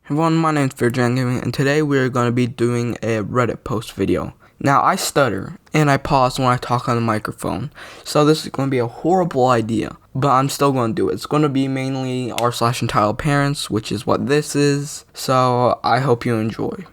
Everyone, my name is Virgin Gaming, and today we are going to be doing a Reddit post video. Now, I stutter, and I pause when I talk on the microphone, so this is going to be a horrible idea, but I'm still going to do it. It's going to be mainly r/entitled parents, which is what this is, so I hope you enjoy.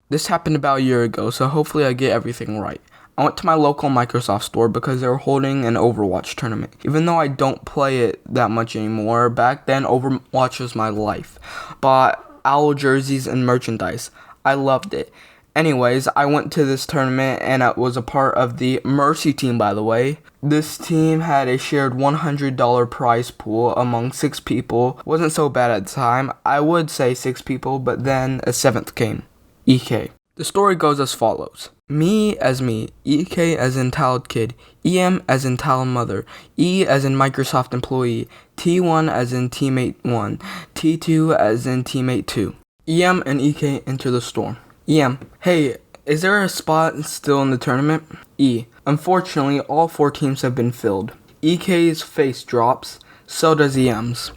This happened about a year ago, so hopefully I get everything right. I went to my local Microsoft store because they were holding an Overwatch tournament. Even though I don't play it that much anymore, back then Overwatch was my life. Bought owl jerseys and merchandise. I loved it. Anyways, I went to this tournament and I was a part of the Mercy team, by the way. This team had a shared $100 prize pool among 6 people. Wasn't so bad at the time. I would say 6 people, but then a 7th came. EK. The story goes as follows. Me as me, EK as in entitled kid, EM as in entitled mother, E as in Microsoft employee, T1 as in teammate 1, T2 as in teammate 2. EM and EK enter the store. EM, hey, is there a spot still in the tournament? E, unfortunately all 4 teams have been filled. EK's face drops, so does EM's.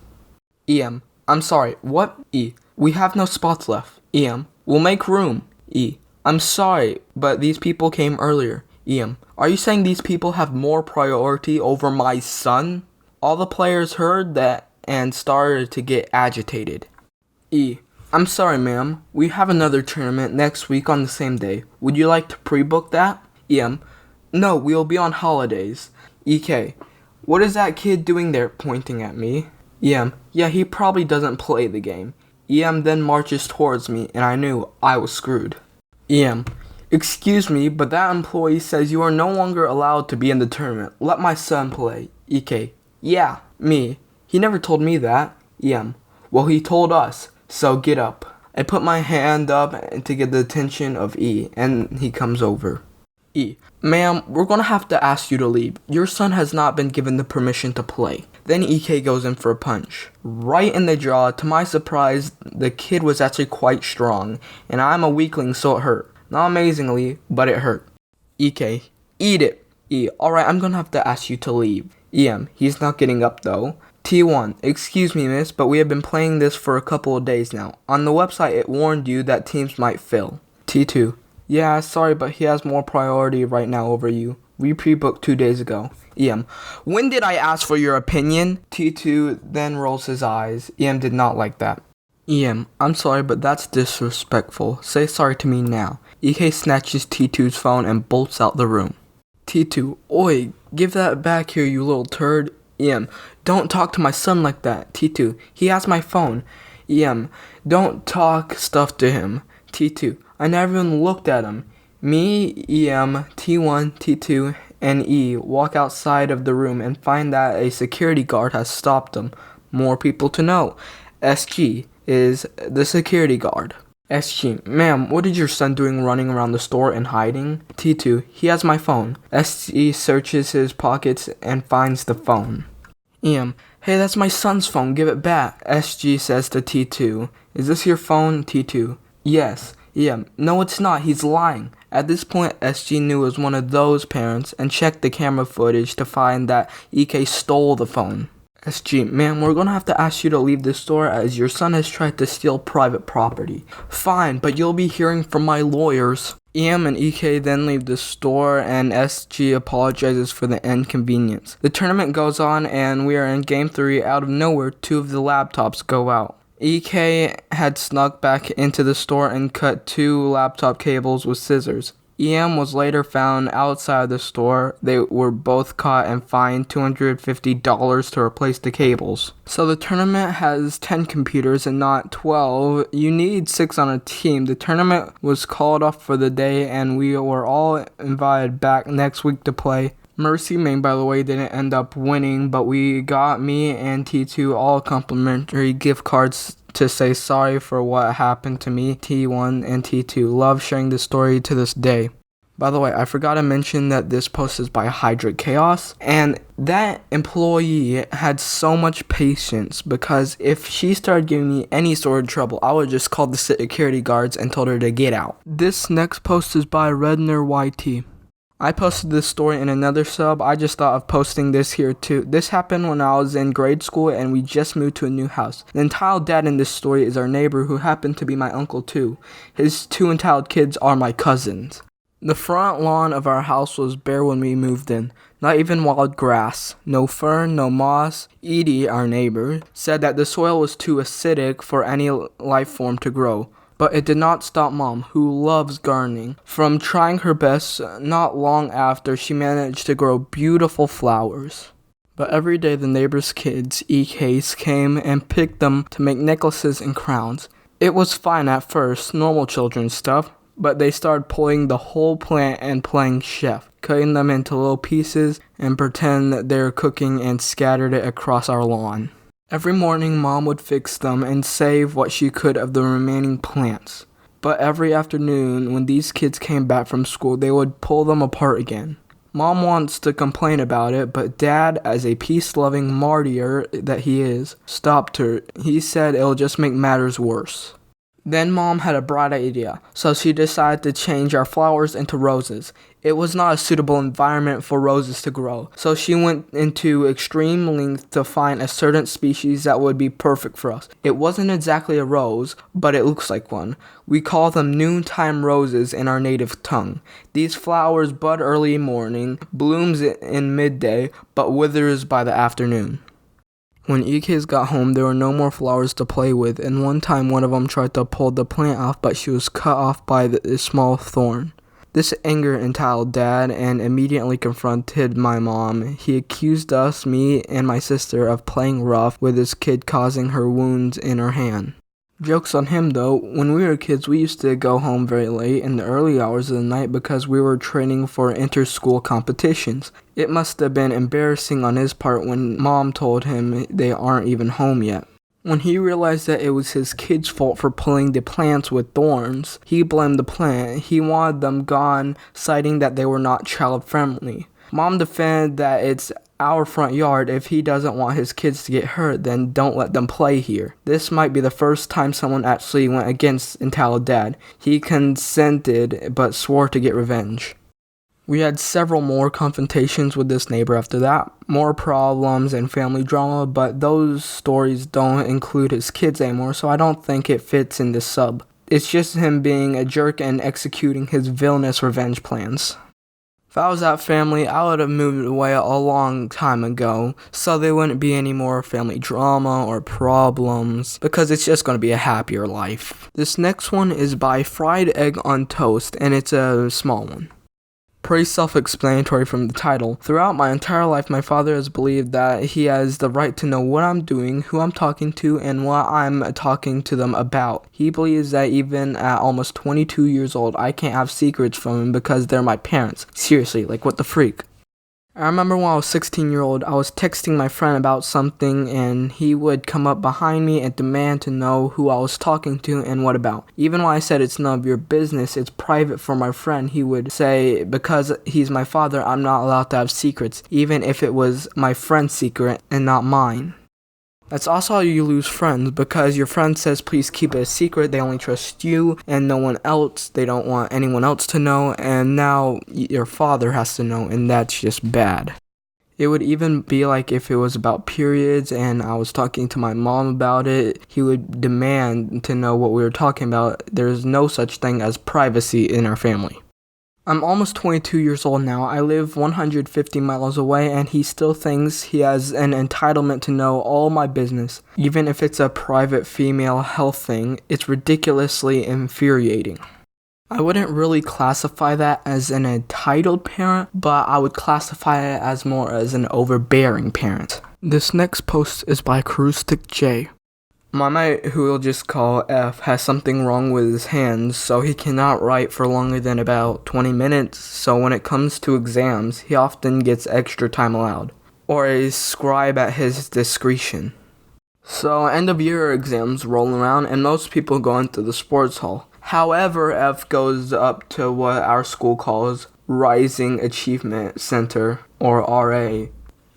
EM, I'm sorry, what? E, we have no spots left. EM, we'll make room. E, I'm sorry, but these people came earlier. EM, are you saying these people have more priority over my son? All the players heard that and started to get agitated. E, I'm sorry, ma'am. We have another tournament next week on the same day. Would you like to pre-book that? EM, no, we'll be on holidays. EK, what is that kid doing there, pointing at me? EM, yeah, he probably doesn't play the game. EM then marches towards me, and I knew I was screwed. EM, excuse me, but that employee says you are no longer allowed to be in the tournament. Let my son play. EK, yeah, me. He never told me that. EM, well, he told us, so get up. I put my hand up to get the attention of E, and he comes over. E, ma'am, we're gonna have to ask you to leave. Your son has not been given the permission to play. Then EK goes in for a punch. Right in the jaw. To my surprise, the kid was actually quite strong, and I'm a weakling, so it hurt. Not amazingly, but it hurt. EK, eat it. E, alright, I'm gonna have to ask you to leave. EM, he's not getting up though. T1, excuse me miss, but we have been playing this for a couple of days now. On the website it warned you that teams might fill. T2, yeah, sorry, but he has more priority right now over you. We pre-booked 2 days ago. EM, when did I ask for your opinion? T2 then rolls his eyes. EM did not like that. EM, I'm sorry, but that's disrespectful. Say sorry to me now. EK snatches T2's phone and bolts out the room. T2, oi, give that back here, you little turd. EM, don't talk to my son like that. T2, he has my phone. EM, don't talk stuff to him. T2, I never even looked at him. Me, EM, T1, T2, and E walk outside of the room and find that a security guard has stopped them. More people to know. SG is the security guard. SG, ma'am, what is your son doing running around the store and hiding? T2, he has my phone. SG searches his pockets and finds the phone. EM, hey, that's my son's phone, give it back. SG says to T2, is this your phone? T2, yes. EM, no it's not, he's lying. At this point, SG knew it was one of those parents and checked the camera footage to find that EK stole the phone. SG, ma'am, we're gonna have to ask you to leave the store as your son has tried to steal private property. Fine, but you'll be hearing from my lawyers. EM and EK then leave the store and SG apologizes for the inconvenience. The tournament goes on and we are in game 3. Out of nowhere, 2 of the laptops go out. EK had snuck back into the store and cut 2 laptop cables with scissors. EM was later found outside the store. They were both caught and fined $250 to replace the cables. So the tournament has 10 computers and not 12. You need 6 on a team. The tournament was called off for the day and we were all invited back next week to play. Mercy Main, by the way, didn't end up winning, but we got me and T2 all complimentary gift cards to say sorry for what happened to me. T1 and T2 love sharing this story to this day. By the way, I forgot to mention that this post is by Hydric Chaos, and that employee had so much patience because if she started giving me any sort of trouble, I would just call the security guards and told her to get out. This next post is by Redner YT. I posted this story in another sub. I just thought of posting this here too. This happened when I was in grade school and we just moved to a new house. The entitled dad in this story is our neighbor who happened to be my uncle too. His two entitled kids are my cousins. The front lawn of our house was bare when we moved in. Not even wild grass. No fern, no moss. Edie, our neighbor, said that the soil was too acidic for any life form to grow. But it did not stop Mom, who loves gardening, from trying her best. Not long after, she managed to grow beautiful flowers. But every day the neighbor's kids, EKs, came and picked them to make necklaces and crowns. It was fine at first, normal children's stuff, but they started pulling the whole plant and playing chef, cutting them into little pieces and pretend that they're cooking and scattered it across our lawn. Every morning, Mom would fix them and save what she could of the remaining plants. But every afternoon, when these kids came back from school, they would pull them apart again. Mom wants to complain about it, but Dad, as a peace-loving martyr that he is, stopped her. He said it'll just make matters worse. Then Mom had a bright idea, so she decided to change our flowers into roses. It was not a suitable environment for roses to grow, so she went into extreme lengths to find a certain species that would be perfect for us. It wasn't exactly a rose, but it looks like one. We call them noontime roses in our native tongue. These flowers bud early morning, blooms in midday, but withers by the afternoon. When EKs got home, there were no more flowers to play with, and one time one of them tried to pull the plant off, but she was cut off by a small thorn. This angered entitled Dad and immediately confronted my mom. He accused us, me and my sister, of playing rough with his kid, causing her wounds in her hand. Joke's on him though. When we were kids, we used to go home very late in the early hours of the night because we were training for inter-school competitions. It must have been embarrassing on his part when Mom told him they aren't even home yet. When he realized that it was his kid's fault for pulling the plants with thorns, he blamed the plant. He wanted them gone, citing that they were not child-friendly. Mom defended that it's our front yard. If he doesn't want his kids to get hurt, then don't let them play here. This might be the first time someone actually went against entitled Dad. He consented, but swore to get revenge. We had several more confrontations with this neighbor after that, more problems and family drama, but those stories don't include his kids anymore, so I don't think it fits in this sub. It's just him being a jerk and executing his villainous revenge plans. If I was that family, I would have moved away a long time ago, so there wouldn't be any more family drama or problems, because it's just going to be a happier life. This next one is by Fried Egg on Toast, and it's a small one. Pretty self-explanatory from the title. Throughout my entire life, my father has believed that he has the right to know what I'm doing, who I'm talking to, and what I'm talking to them about. He believes that even at almost 22 years old, I can't have secrets from him because they're my parents. Seriously, like what the freak? I remember when I was 16-year-old, I was texting my friend about something and he would come up behind me and demand to know who I was talking to and what about. Even when I said it's none of your business, it's private for my friend, he would say because he's my father, I'm not allowed to have secrets, even if it was my friend's secret and not mine. That's also how you lose friends, because your friend says please keep it a secret, they only trust you and no one else, they don't want anyone else to know, and now your father has to know, and that's just bad. It would even be like if it was about periods and I was talking to my mom about it, he would demand to know what we were talking about. There's no such thing as privacy in our family. I'm almost 22 years old now. I live 150 miles away and he still thinks he has an entitlement to know all my business. Even if it's a private female health thing, it's ridiculously infuriating. I wouldn't really classify that as an entitled parent, but I would classify it as more as an overbearing parent. This next post is by Carustick J. My mate, who we'll just call F, has something wrong with his hands, so he cannot write for longer than about 20 minutes, so when it comes to exams, he often gets extra time allowed, or a scribe at his discretion. So end of year exams roll around, and most people go into the sports hall. However, F goes up to what our school calls Rising Achievement Center, or RA.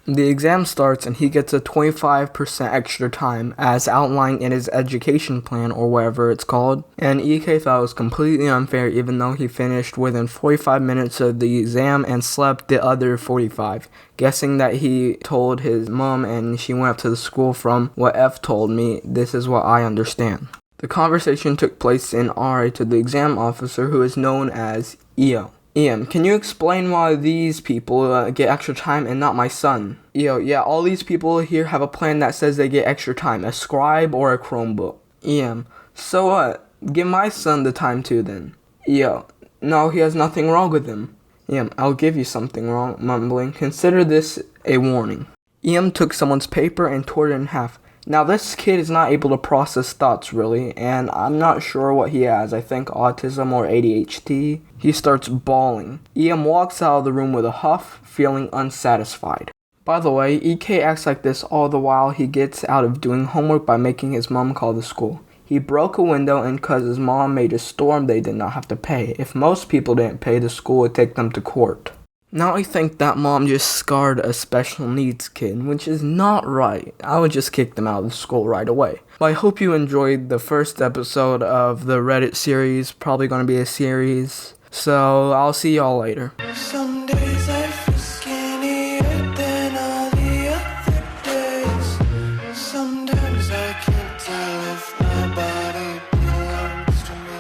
The exam starts and he gets a 25% extra time as outlined in his education plan or whatever it's called. And EK thought it was completely unfair even though he finished within 45 minutes of the exam and slept the other 45. Guessing that he told his mom and she went up to the school. From what F told me, this is what I understand. The conversation took place in RA to the exam officer, who is known as EO. EM, can you explain why these people get extra time and not my son? EO, yeah, all these people here have a plan that says they get extra time, a scribe or a Chromebook. EM, so what? Give my son the time too then. EO, no, he has nothing wrong with him. EM, I'll give you something wrong, mumbling. Consider this a warning. EM took someone's paper and tore it in half. Now, this kid is not able to process thoughts, really, and I'm not sure what he has. I think autism or ADHD. He starts bawling. EM walks out of the room with a huff, feeling unsatisfied. By the way, EK acts like this all the while he gets out of doing homework by making his mom call the school. He broke a window, and because his mom made a storm, they did not have to pay. If most people didn't pay, the school would take them to court. Now I think that mom just scarred a special needs kid, which is not right. I would just kick them out of the school right away. But I hope you enjoyed the first episode of the Reddit series. Probably going to be a series. So I'll see y'all later.